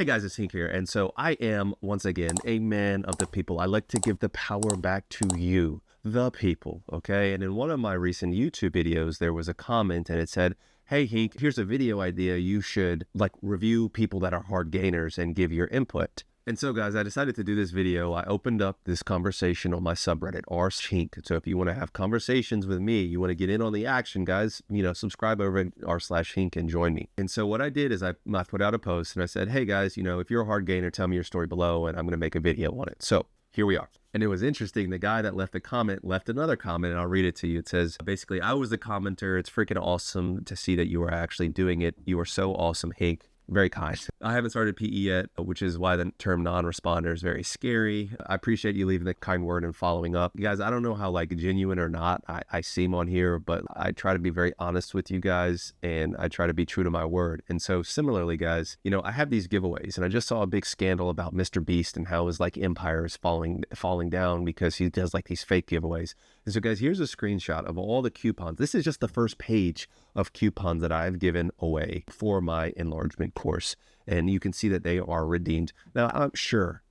Hey guys, it's Hink here, and so I am, once again, a man of the people. I like to give the power back to you, the people, okay? And in one of my recent YouTube videos, there was a comment and it said, hey Hink, here's a video idea. You should review people that are hard gainers and give your input. And so guys, I decided to do this video. I opened up this conversation on my subreddit, r/Hink. So if you want to have conversations with me, you want to get in on the action, guys, subscribe over at r/Hink and join me. And so what I did is I put out a post and I said, hey guys, if you're a hard gainer, tell me your story below and I'm going to make a video on it. So here we are. And it was interesting. The guy that left the comment left another comment, and I'll read it to you. It says, basically, I was the commenter. It's freaking awesome to see that you are actually doing it. You are so awesome, Hink. Very kind. I haven't started PE yet, which is why the term non-responder is very scary. I appreciate you leaving the kind word and following up. Guys, I don't know how genuine or not I seem on here, but I try to be very honest with you guys and I try to be true to my word. And so similarly, guys, I have these giveaways and I just saw a big scandal about Mr. Beast and how his empire is falling down because he does these fake giveaways. And so guys, here's a screenshot of all the coupons. This is just the first page of coupons that I've given away for my enlargement course. And you can see that they are redeemed. Now, I'm sure,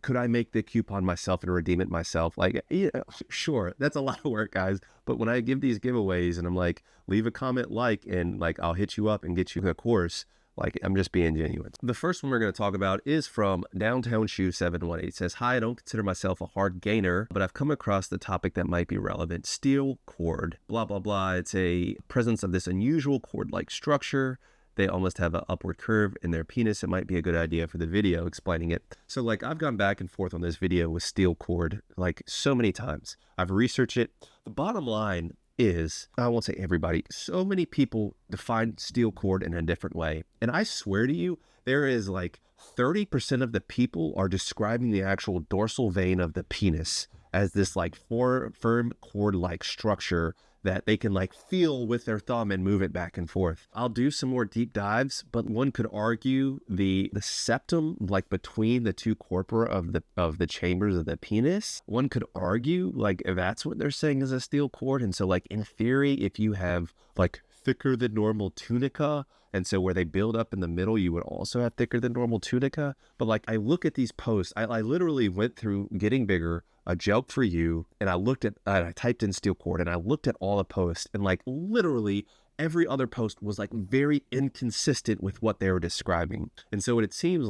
could I make the coupon myself and redeem it myself? Yeah, sure, that's a lot of work, guys. But when I give these giveaways and I'm leave a comment, and I'll hit you up and get you the course, I'm just being genuine. The first one we're going to talk about is from Downtown Shoe 718. It says, hi, I don't consider myself a hard gainer, but I've come across the topic that might be relevant. Steel cord, blah, blah, blah. It's a presence of this unusual cord-like structure. They almost have an upward curve in their penis. It might be a good idea for the video explaining it. So I've gone back and forth on this video with steel cord so many times. I've researched it. The bottom line is, I won't say everybody, so many people define steel cord in a different way. And I swear to you, there is 30% of the people are describing the actual dorsal vein of the penis as this firm cord-like structure that they can feel with their thumb and move it back and forth. I'll do some more deep dives, but one could argue the septum between the two corpora of the chambers of the penis, one could argue if that's what they're saying is a steel cord. And so in theory, if you have thicker than normal tunica, and so where they build up in the middle, you would also have thicker than normal tunica. But I look at these posts, I literally went through Getting Bigger, a joke for you, and I typed in steel cord and I looked at all the posts and literally every other post was very inconsistent with what they were describing. And so what it seems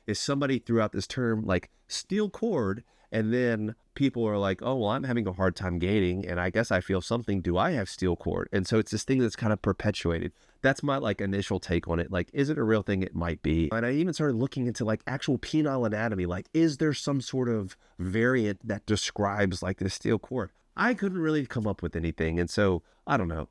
is somebody threw out this term steel cord, and then people are oh, well, I'm having a hard time gaining, and I guess I feel something. Do I have steel cord? And so it's this thing that's kind of perpetuated. That's my initial take on it. Is it a real thing? It might be. And I even started looking into actual penile anatomy. Is there some sort of variant that describes this steel cord? I couldn't really come up with anything. And so I don't know.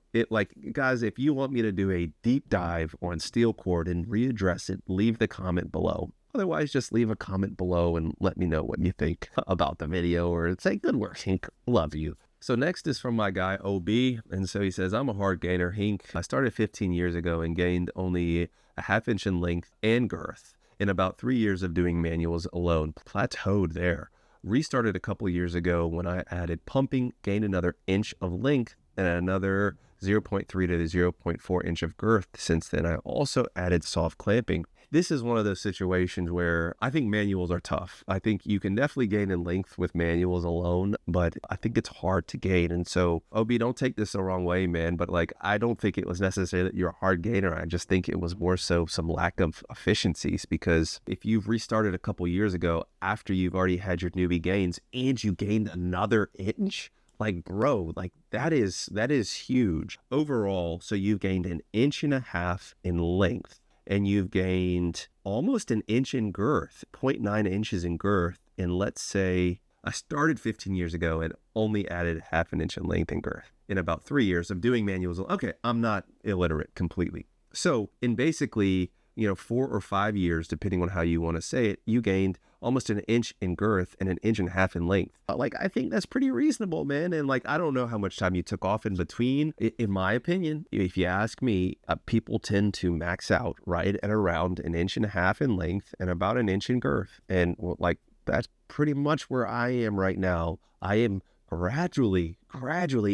Guys, if you want me to do a deep dive on steel cord and readdress it, leave the comment below. Otherwise, just leave a comment below and let me know what you think about the video, or say, good work, Hink, love you. So next is from my guy, OB. And so he says, I'm a hard gainer, Hink. I started 15 years ago and gained only a ½ inch in length and girth. In about 3 years of doing manuals alone, plateaued there. Restarted a couple years ago when I added pumping, gained another inch of length and another 0.3 to 0.4 inch of girth. Since then, I also added soft clamping. This is one of those situations where I think manuals are tough. I think you can definitely gain in length with manuals alone, but I think it's hard to gain. And so, OB, don't take this the wrong way, man, but I don't think it was necessary that you're a hard gainer. I just think it was more so some lack of efficiencies, because if you've restarted a couple years ago after you've already had your newbie gains and you gained another inch, bro, that is huge. Overall, so you've gained 1.5 inches in length. And you've gained almost 1 inch in girth, 0.9 inches in girth. And let's say I started 15 years ago and only added ½ inch in length and girth in about 3 years of doing manuals. Okay, I'm not illiterate completely. So in basically, 4 or 5 years, depending on how you want to say it, you gained almost 1 inch in girth and 1.5 inches in length. I think that's pretty reasonable, man. And I don't know how much time you took off in between. In my opinion, if you ask me, people tend to max out right at around 1.5 inches in length and about 1 inch in girth. And that's pretty much where I am right now. I am gradually,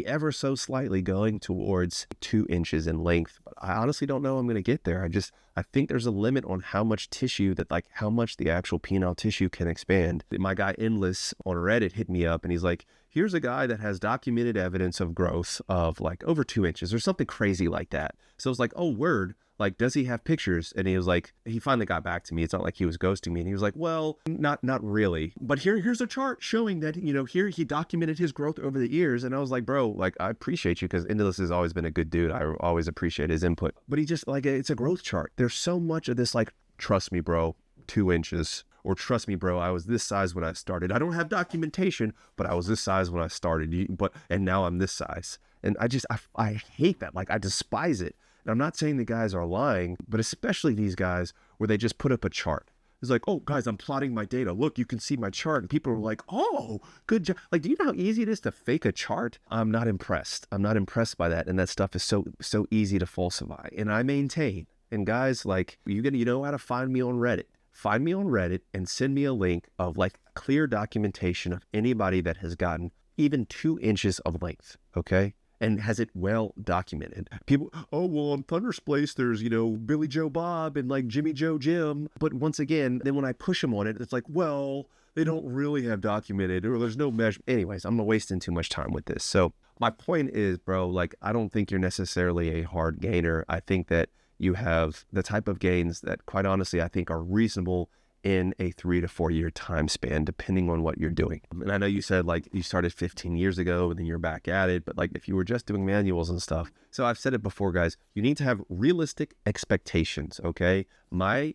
ever so slightly going towards 2 inches in length. But I honestly don't know I'm going to get there. I think there's a limit on how much tissue that, like, how much the actual penile tissue can expand. My guy Endless on Reddit hit me up and he's like, here's a guy that has documented evidence of growth of like over 2 inches or something crazy like that. So it's like, oh, word. Like, does he have pictures? And he was like, he finally got back to me. It's not like he was ghosting me. And he was like, well, not really. But here's a chart showing that, you know, here he documented his growth over the years. And I was like, bro, like, I appreciate you, because Endless has always been a good dude. I always appreciate his input. But he just, like, it's a growth chart. There's so much of this, like, trust me, bro, 2 inches. Or trust me, bro, I was this size when I started. I don't have documentation, but I was this size when I started. And now I'm this size. And I hate that. Like, I despise it. And I'm not saying the guys are lying, but especially these guys where they just put up a chart. It's like, oh, guys, I'm plotting my data. Look, you can see my chart. And people are like, oh, good job. Like, do you know how easy it is to fake a chart? I'm not impressed. I'm not impressed by that. And that stuff is so easy to falsify. And I maintain. And guys, like, you know how to find me on Reddit. Find me on Reddit and send me a link of, like, clear documentation of anybody that has gotten even 2 inches of length, okay? And has it well documented. People, oh, well, on Thunder's Place, there's, you know, Billy Joe Bob and, like, Jimmy Joe Jim. But once again, then when I push them on it, it's like, well, they don't really have documented, or there's no measure. Anyways, I'm wasting too much time with this. So my point is, bro, like, I don't think you're necessarily a hard gainer. I think that you have the type of gains that, quite honestly, I think are reasonable in a 3 to 4 year time span, depending on what you're doing. And I know you said, like, you started 15 years ago and then you're back at it, but, like, if you were just doing manuals and stuff. So I've said it before, guys, you need to have realistic expectations, okay?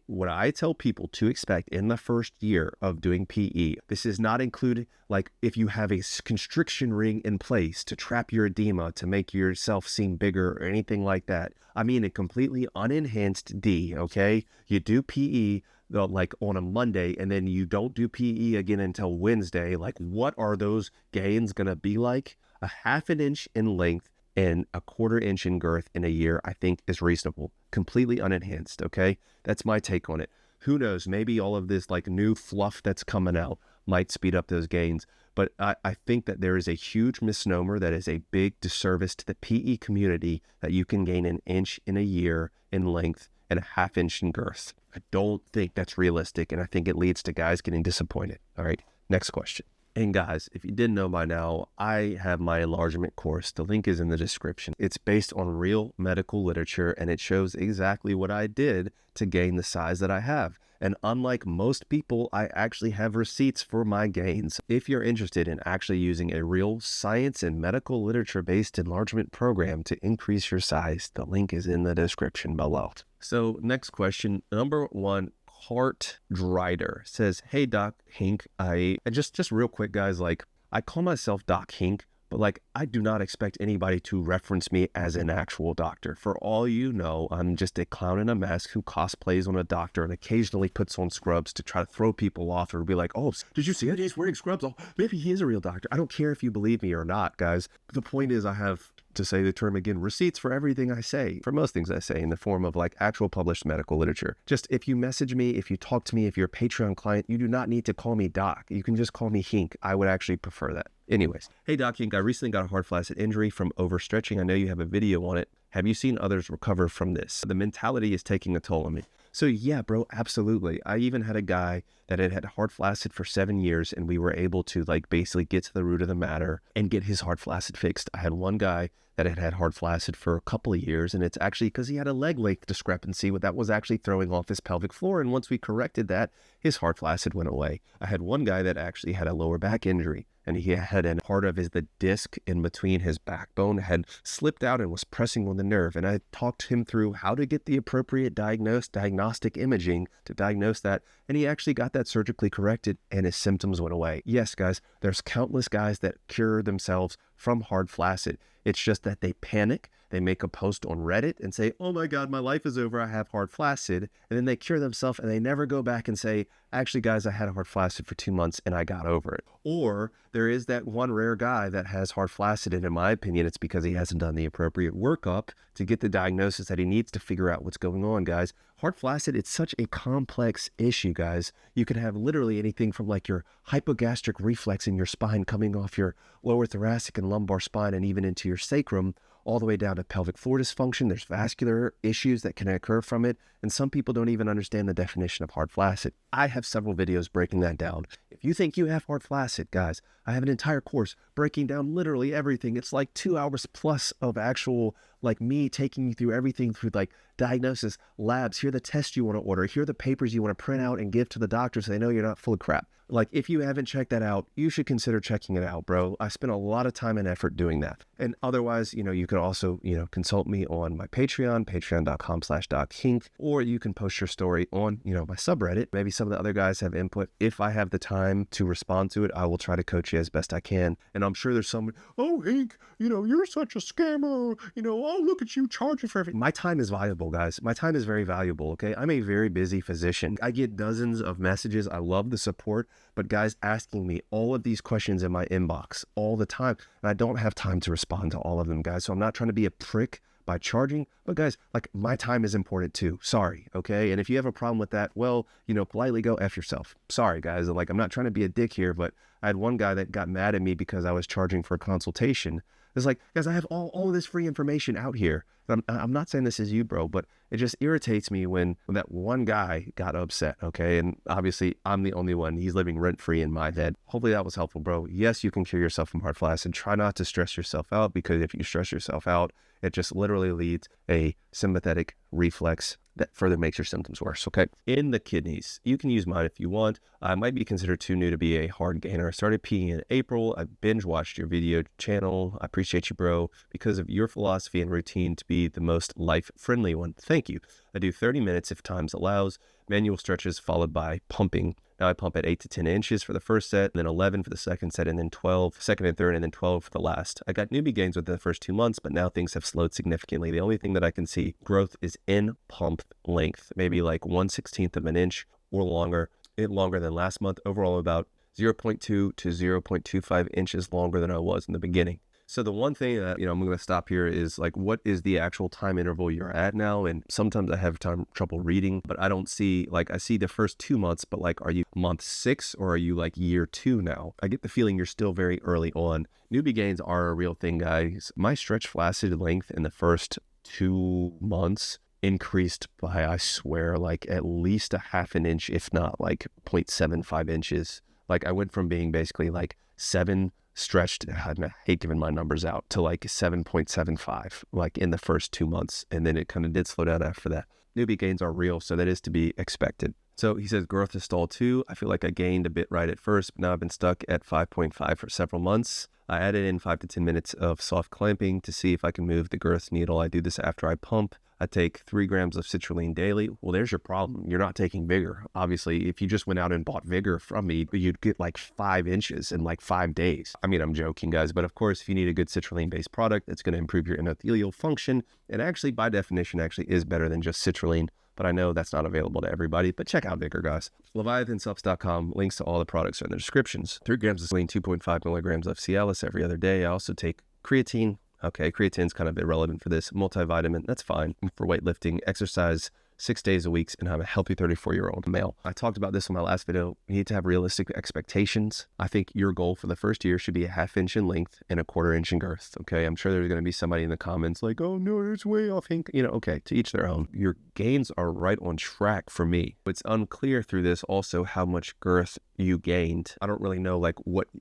What I tell people to expect in the first year of doing PE, this is not included, like, if you have a constriction ring in place to trap your edema, to make yourself seem bigger or anything like that. I mean a completely unenhanced D, okay? You do PE, like, on a Monday, and then you don't do PE again until Wednesday. Like, what are those gains gonna be like? A 1/2 inch in length and a 1/4 inch in girth in a year, I think, is reasonable. Completely unenhanced, okay? That's my take on it. Who knows? Maybe all of this, like, new fluff that's coming out might speed up those gains. But I think that there is a huge misnomer that is a big disservice to the PE community, that you can gain 1 inch in a year in length and a 1/2 inch in girth. I don't think that's realistic, and I think it leads to guys getting disappointed. All right, next question. And guys, if you didn't know by now, I have my enlargement course. The link is in the description. It's based on real medical literature, and it shows exactly what I did to gain the size that I have. And unlike most people, I actually have receipts for my gains. If you're interested in actually using a real science and medical literature-based enlargement program to increase your size, the link is in the description below. So next question, number 1, Heart Drider says, hey, Doc Hink, and just real quick, guys, like, I call myself Doc Hink, but, like, I do not expect anybody to reference me as an actual doctor. For all you know, I'm just a clown in a mask who cosplays on a doctor and occasionally puts on scrubs to try to throw people off, or be like, oh, did you see it? He's wearing scrubs. Oh, maybe he is a real doctor. I don't care if you believe me or not, guys. The point is, I have, to say the term again, receipts for everything I say, for most things I say, in the form of, like, actual published medical literature. Just, if you message me, if you talk to me, if you're a Patreon client, you do not need to call me Doc. You can just call me Hink. I would actually prefer that. Anyways, hey, Doc Hink, I recently got a hard flaccid injury from overstretching. I know you have a video on it. Have you seen others recover from this? The mentality is taking a toll on me. So yeah, bro, absolutely. I even had a guy that had hard flaccid for 7 years, and we were able to, like, basically get to the root of the matter and get his hard flaccid fixed. I had one guy that had hard flaccid for a couple of years, and it's actually because he had a leg length discrepancy that was actually throwing off his pelvic floor, and once we corrected that, his hard flaccid went away. I had one guy that actually had a lower back injury, and he had a part of the disc in between his backbone had slipped out and was pressing on the nerve, and I talked him through how to get the appropriate diagnostic imaging to diagnose that, and he actually got that surgically corrected, and his symptoms went away. Yes, guys, there's countless guys that cure themselves from hard flaccid. It's just that they panic, they make a post on Reddit and say, oh my God, my life is over, I have hard flaccid, and then they cure themselves and they never go back and say, actually, guys, I had a hard flaccid for 2 months and I got over it. Or there is that one rare guy that has hard flaccid, and in my opinion, it's because he hasn't done the appropriate workup to get the diagnosis that he needs to figure out what's going on, guys. Heart flaccid, it's such a complex issue, guys. You could have literally anything from like your hypogastric reflex in your spine coming off your lower thoracic and lumbar spine and even into your sacrum, all the way down to pelvic floor dysfunction. There's vascular issues that can occur from it, and some people don't even understand the definition of heart flaccid. I have several videos breaking that down. If you think you have heart flaccid, guys, I have an entire course breaking down literally everything. It's like 2 hours plus of actual, like me taking you through everything through like diagnosis, labs, here are the tests you want to order, here are the papers you want to print out and give to the doctor so they know you're not full of crap. Like, if you haven't checked that out, you should consider checking it out, bro. I spent a lot of time and effort doing that. And otherwise, you could also, consult me on my Patreon, patreon.com/DocHink, or you can post your story on, my subreddit. Maybe some of the other guys have input. If I have the time to respond to it, I will try to coach you as best I can. And I'm sure there's someone, oh, Hink, you're such a scammer. Oh, look at you charging for everything. My time is valuable, guys. My time is very valuable, okay? I'm a very busy physician. I get dozens of messages. I love the support. But guys asking me all of these questions in my inbox all the time, and I don't have time to respond to all of them, guys. So I'm not trying to be a prick by charging, but guys, like, my time is important too. Sorry, okay? And if you have a problem with that, well, politely go F yourself. Sorry, guys. Like, I'm not trying to be a dick here, but I had one guy that got mad at me because I was charging for a consultation. It's like, guys, I have all of this free information out here. I'm not saying this is you, bro, but it just irritates me when that one guy got upset, okay? And obviously, I'm the only one. He's living rent-free in my head. Hopefully that was helpful, bro. Yes, you can cure yourself from heart flaccid. Try not to stress yourself out, because if you stress yourself out, it just literally leads a sympathetic reflex that further makes your symptoms worse, okay? In the kidneys, you can use mine if you want. I might be considered too new to be a hard gainer. I started peeing in April. I binge watched your video channel. I appreciate you, bro, because of your philosophy and routine to be the most life-friendly one. Thank you. I do 30 minutes if time allows, manual stretches followed by pumping. Now I pump at 8 to 10 inches for the first set, and then 11 for the second set, and then 12, second and third, and then 12 for the last. I got newbie gains within the first 2 months, but now things have slowed significantly. The only thing that I can see growth is in pump length, maybe like 1/16 of an inch or longer, longer than last month. Overall, about 0.2 to 0.25 inches longer than I was in the beginning. So the one thing that, I'm going to stop here is like, what is the actual time interval you're at now? And sometimes I have trouble reading, but I don't see, like, I see the first 2 months, but like, are you month 6 or are you like year 2 now? I get the feeling you're still very early on. Newbie gains are a real thing, guys. My stretch flaccid length in the first 2 months increased by, I swear, like at least a half an inch, if not like 0.75 inches. Like, I went from being basically like 7 stretched, I hate giving my numbers out, to like 7.75 like in the first 2 months, and then it kind of did slow down after that. Newbie gains are real, so that is to be expected. So he says growth is stalled too. I feel like I gained a bit right at first, but now I've been stuck at 5.5 for several months. I added in 5 to 10 minutes of soft clamping to see if I can move the girth needle. I do this after I pump. I take 3 grams of citrulline daily. Well, there's your problem. You're not taking Vigor. Obviously, if you just went out and bought Vigor from me, you'd get like 5 inches in like 5 days. I mean, I'm joking, guys. But of course, if you need a good citrulline-based product, it's going to improve your endothelial function. And actually, by definition, actually is better than just citrulline. But I know that's not available to everybody. But check out Vigor, guys. LeviathanSubs.com. Links to all the products are in the descriptions. 3 grams of saline, 2.5 milligrams of Cialis every other day. I also take creatine. Okay, creatine's kind of irrelevant for this. Multivitamin, that's fine. For weightlifting, exercise 6 days a week, and I'm a healthy 34-year-old male. I talked about this in my last video. You need to have realistic expectations. I think your goal for the first year should be a ½ inch in length and a ¼ inch in girth. Okay, I'm sure there's going to be somebody in the comments like, oh no, it's way off, Hink. Okay, to each their own. Your gains are right on track for me. It's unclear through this also how much girth you gained. I don't really know like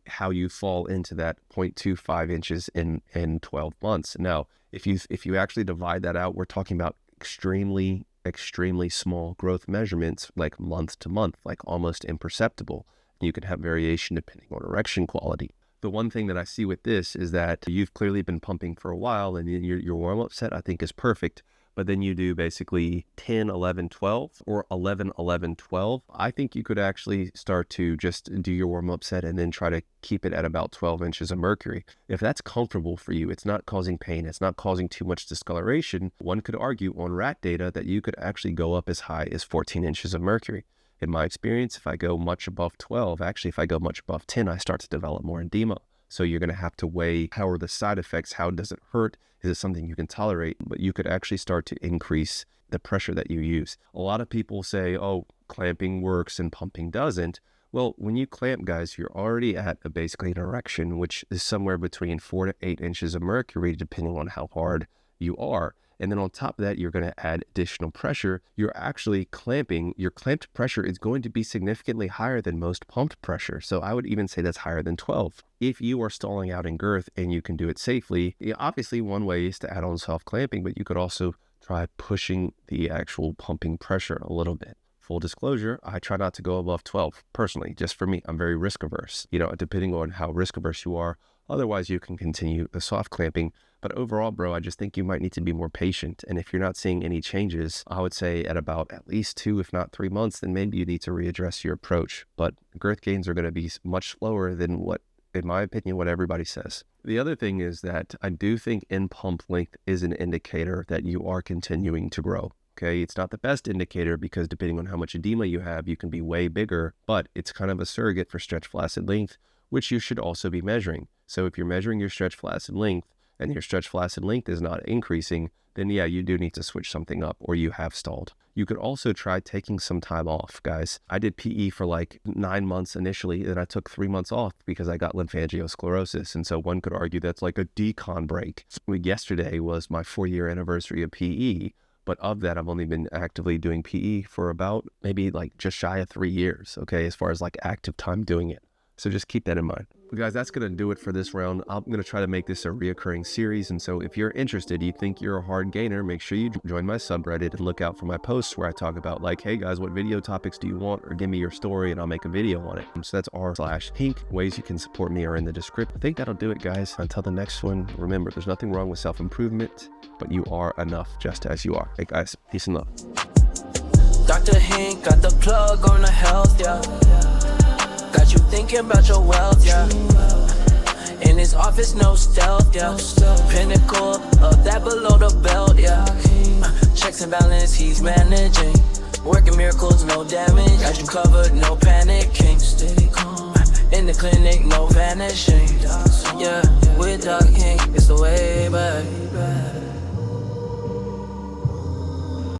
how you fall into that 0.25 inches in 12 months. Now, if you actually divide that out, we're talking about extremely small growth measurements, like month to month, like almost imperceptible. You can have variation depending on erection quality. The one thing that I see with this is that you've clearly been pumping for a while, and your warm-up set I think is perfect. But then you do basically 10, 11, 12 or 11, 11, 12. I think you could actually start to just do your warm-up set and then try to keep it at about 12 inches of mercury. If that's comfortable for you, it's not causing pain, it's not causing too much discoloration, one could argue on rat data that you could actually go up as high as 14 inches of mercury. In my experience, if I go much above 12, actually if I go much above 10, I start to develop more edema. So you're going to have to weigh how are the side effects, how does it hurt, is it something you can tolerate? But you could actually start to increase the pressure that you use. A lot of people say, oh, clamping works and pumping doesn't. Well, when you clamp, guys, you're already at basically an erection, which is somewhere between 4 to 8 inches of mercury, depending on how hard you are. And then on top of that, you're going to add additional pressure. You're actually clamping. Your clamped pressure is going to be significantly higher than most pumped pressure. So I would even say that's higher than 12. If you are stalling out in girth and you can do it safely, obviously one way is to add on soft clamping, but you could also try pushing the actual pumping pressure a little bit. Full disclosure, I try not to go above 12 personally. Just for me, I'm very risk averse, depending on how risk averse you are. Otherwise, you can continue the soft clamping. But overall, bro, I just think you might need to be more patient. And if you're not seeing any changes, I would say at about at least 2, if not 3 months, then maybe you need to readdress your approach. But girth gains are going to be much slower than what, in my opinion, what everybody says. The other thing is that I do think in-pump length is an indicator that you are continuing to grow. Okay, it's not the best indicator because depending on how much edema you have, you can be way bigger, but it's kind of a surrogate for stretch flaccid length, which you should also be measuring. So if you're measuring your stretch flaccid length and your stretch flaccid length is not increasing, then yeah, you do need to switch something up or you have stalled. You could also try taking some time off, guys. I did PE for like 9 months initially, and I took 3 months off because I got lymphangiosclerosis. And so one could argue that's like a decon break. Yesterday was my 4-year anniversary of PE. But of that, I've only been actively doing PE for about maybe like just shy of 3 years, okay, as far as like active time doing it. So just keep that in mind. But guys, that's going to do it for this round. I'm going to try to make this a reoccurring series. And so if you're interested, you think you're a hard gainer, make sure you join my subreddit and look out for my posts where I talk about like, hey guys, what video topics do you want? Or give me your story and I'll make a video on it. So that's r/Hink. Ways you can support me are in the description. I think that'll do it, guys. Until the next one, remember, there's nothing wrong with self-improvement, but you are enough just as you are. Hey guys, peace and love. Dr. Hink got the plug on the health, yeah. Got you thinking about your wealth, yeah. In his office, no stealth, yeah. Pinnacle of that below the belt, yeah. Checks and balance, he's managing. Working miracles, no damage. Got you covered, no panicking. Steady calm. In the clinic, no vanishing. Yeah, with Doc